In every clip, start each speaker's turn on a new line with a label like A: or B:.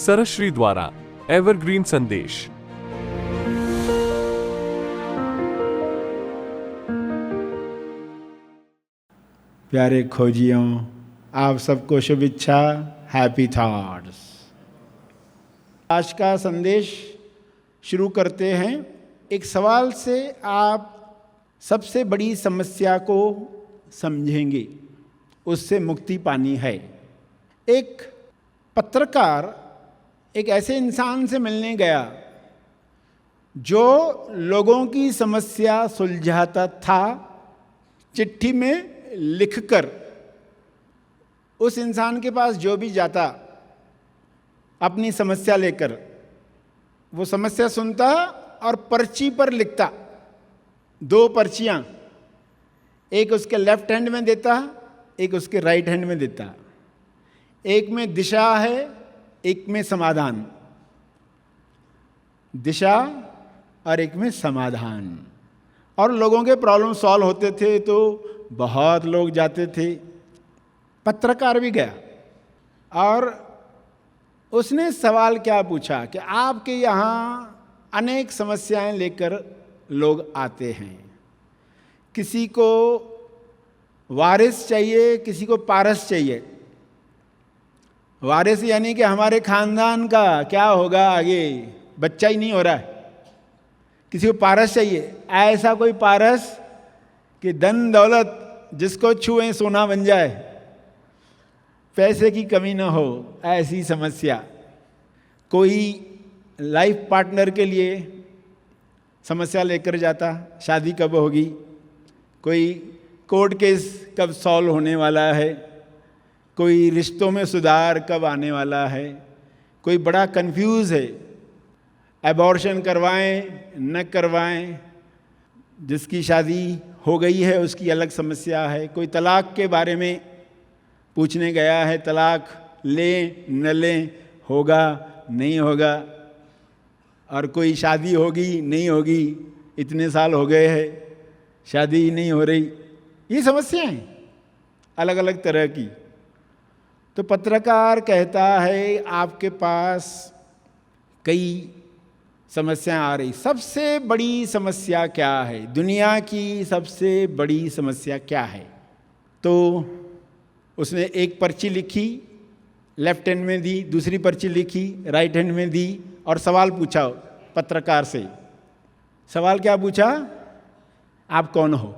A: सरश्री द्वारा एवरग्रीन संदेश।
B: प्यारे खोजियों, आप सबको शुभेच्छा, हैप्पी थॉट्स। आज का संदेश शुरू करते हैं एक सवाल से। आप सबसे बड़ी समस्या को समझेंगे, उससे मुक्ति पानी है। एक पत्रकार एक ऐसे इंसान से मिलने गया जो लोगों की समस्या सुलझाता था, चिट्ठी में लिखकर। उस इंसान के पास जो भी जाता अपनी समस्या लेकर, वो समस्या सुनता और पर्ची पर लिखता। 2 पर्चियां, एक उसके लेफ्ट हैंड में देता, एक उसके राइट हैंड में देता। एक में दिशा है, एक में समाधान। दिशा और एक में समाधान। और लोगों के प्रॉब्लम सॉल्व होते थे तो बहुत लोग जाते थे। पत्रकार भी गया और उसने सवाल क्या पूछा कि आपके यहाँ अनेक समस्याएं लेकर लोग आते हैं। किसी को वारिस चाहिए, किसी को पारस चाहिए। वारिस यानी कि हमारे खानदान का क्या होगा आगे, बच्चा ही नहीं हो रहा है। किसी को पारस चाहिए, ऐसा कोई पारस कि धन दौलत जिसको छुए सोना बन जाए, पैसे की कमी ना हो, ऐसी समस्या। कोई लाइफ पार्टनर के लिए समस्या लेकर जाता, शादी कब होगी, कोई कोर्ट केस कब सॉल्व होने वाला है, कोई रिश्तों में सुधार कब आने वाला है, कोई बड़ा कंफ्यूज है, एबॉर्शन करवाएं न करवाएं, जिसकी शादी हो गई है उसकी अलग समस्या है। कोई तलाक के बारे में पूछने गया है, तलाक लें न लें, होगा नहीं होगा, और कोई शादी होगी नहीं होगी, इतने साल हो गए हैं शादी ही नहीं हो रही। ये समस्याएं अलग अलग तरह की। तो पत्रकार कहता है आपके पास कई समस्याएं आ रही, सबसे बड़ी समस्या क्या है, दुनिया की सबसे बड़ी समस्या क्या है। तो उसने एक पर्ची लिखी, लेफ्ट हैंड में दी, दूसरी पर्ची लिखी, राइट हैंड में दी, और सवाल पूछा पत्रकार से। सवाल क्या पूछा, आप कौन हो।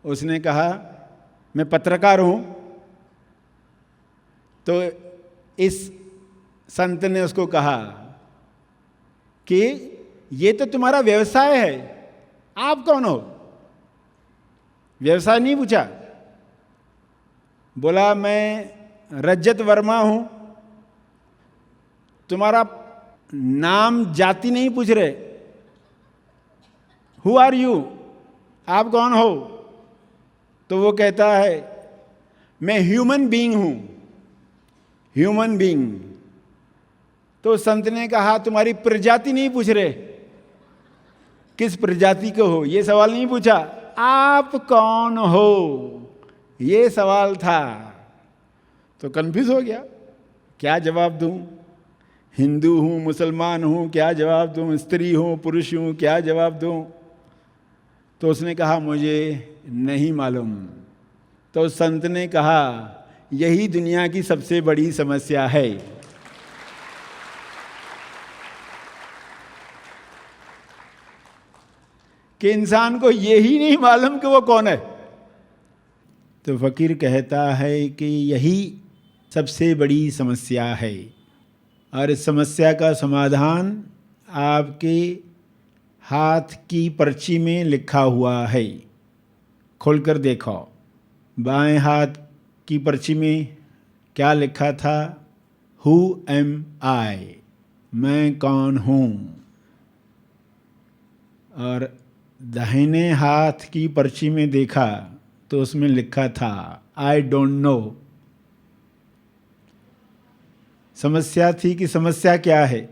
B: उसने कहा मैं पत्रकार हूं। तो इस संत ने उसको कहा कि ये तो तुम्हारा व्यवसाय है, आप कौन हो। व्यवसाय नहीं पूछा, बोला मैं रजत वर्मा हूं। तुम्हारा नाम जाति नहीं पूछ रहे, हु आर यू, आप कौन हो। तो वो कहता है मैं ह्यूमन बीइंग हूं, ह्यूमन बीइंग। तो संत ने कहा तुम्हारी प्रजाति नहीं पूछ रहे, किस प्रजाति के हो, ये सवाल नहीं पूछा, आप कौन हो, ये सवाल था। तो कंफ्यूज हो गया, क्या जवाब दूं, हिंदू हूं, मुसलमान हूं, क्या जवाब दूं, स्त्री हूं, पुरुष हूं, क्या जवाब दूं। तो उसने कहा मुझे नहीं मालूम। तो संत ने कहा यही दुनिया की सबसे बड़ी समस्या है। कि इंसान को यही नहीं मालूम कि वो कौन है। तो फकीर कहता है कि यही सबसे बड़ी समस्या है, और इस समस्या का समाधान आपके हाथ की पर्ची में लिखा हुआ है। खोलकर देखो, बाएं हाथ की पर्ची में क्या लिखा था, हु एम आई, मैं कौन हूँ। और दाहिने हाथ की पर्ची में देखा तो उसमें लिखा था आई डोंट नो। समस्या थी कि समस्या क्या है,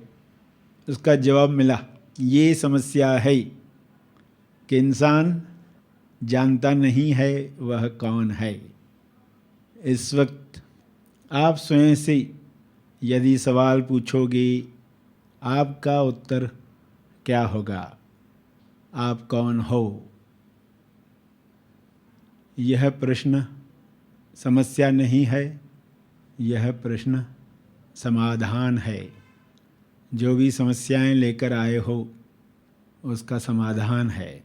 B: उसका जवाब मिला, ये समस्या है कि इंसान जानता नहीं है वह कौन है। इस वक्त आप स्वयं से यदि सवाल पूछोगे आपका उत्तर क्या होगा? आप कौन हो? यह प्रश्न समस्या नहीं है, यह प्रश्न समाधान है। जो भी समस्याएं लेकर आए हो उसका समाधान है।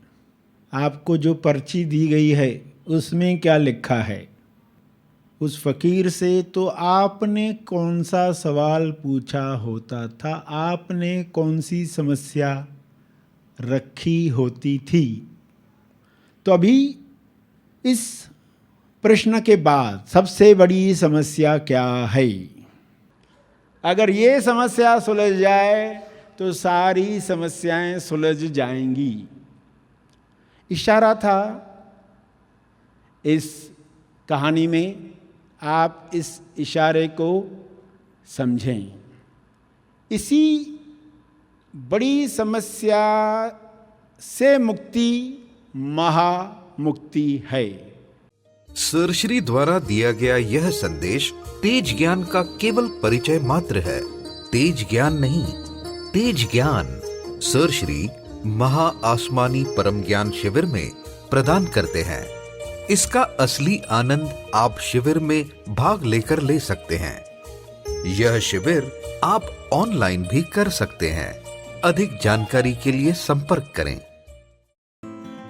B: आपको जो पर्ची दी गई है उसमें क्या लिखा है? उस फकीर से तो आपने कौन सा सवाल पूछा होता था, आपने कौन सी समस्या रखी होती थी? तो अभी इस प्रश्न के बाद सबसे बड़ी समस्या क्या है? अगर ये समस्या सुलझ जाए तो सारी समस्याएं सुलझ जाएंगी। इशारा था इस कहानी में, आप इस इशारे को समझें। इसी बड़ी समस्या से मुक्ति महामुक्ति है।
C: सरश्री द्वारा दिया गया यह संदेश तेज ज्ञान का केवल परिचय मात्र है। तेज ज्ञान नहीं, तेज ज्ञान सरश्री महा आसमानी परम ज्ञान शिविर में प्रदान करते हैं। इसका असली आनंद आप शिविर में भाग लेकर ले सकते हैं। यह शिविर आप ऑनलाइन भी कर सकते हैं। अधिक जानकारी के लिए संपर्क करें।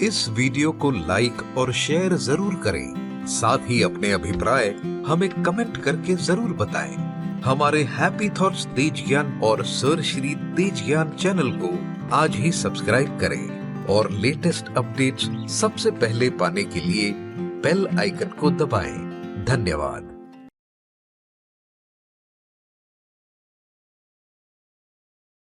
C: इस वीडियो को लाइक और शेयर जरूर करें। साथ ही अपने अभिप्राय हमें कमेंट करके जरूर बताएं। हमारे हैप्पी थॉट्स तेज ज्ञान और सर श्री तेज ज्ञान चैनल को आज ही सब्सक्राइब करें और लेटेस्ट अपडेट्स सबसे पहले पाने के लिए बेल आइकन को दबाएं। धन्यवाद।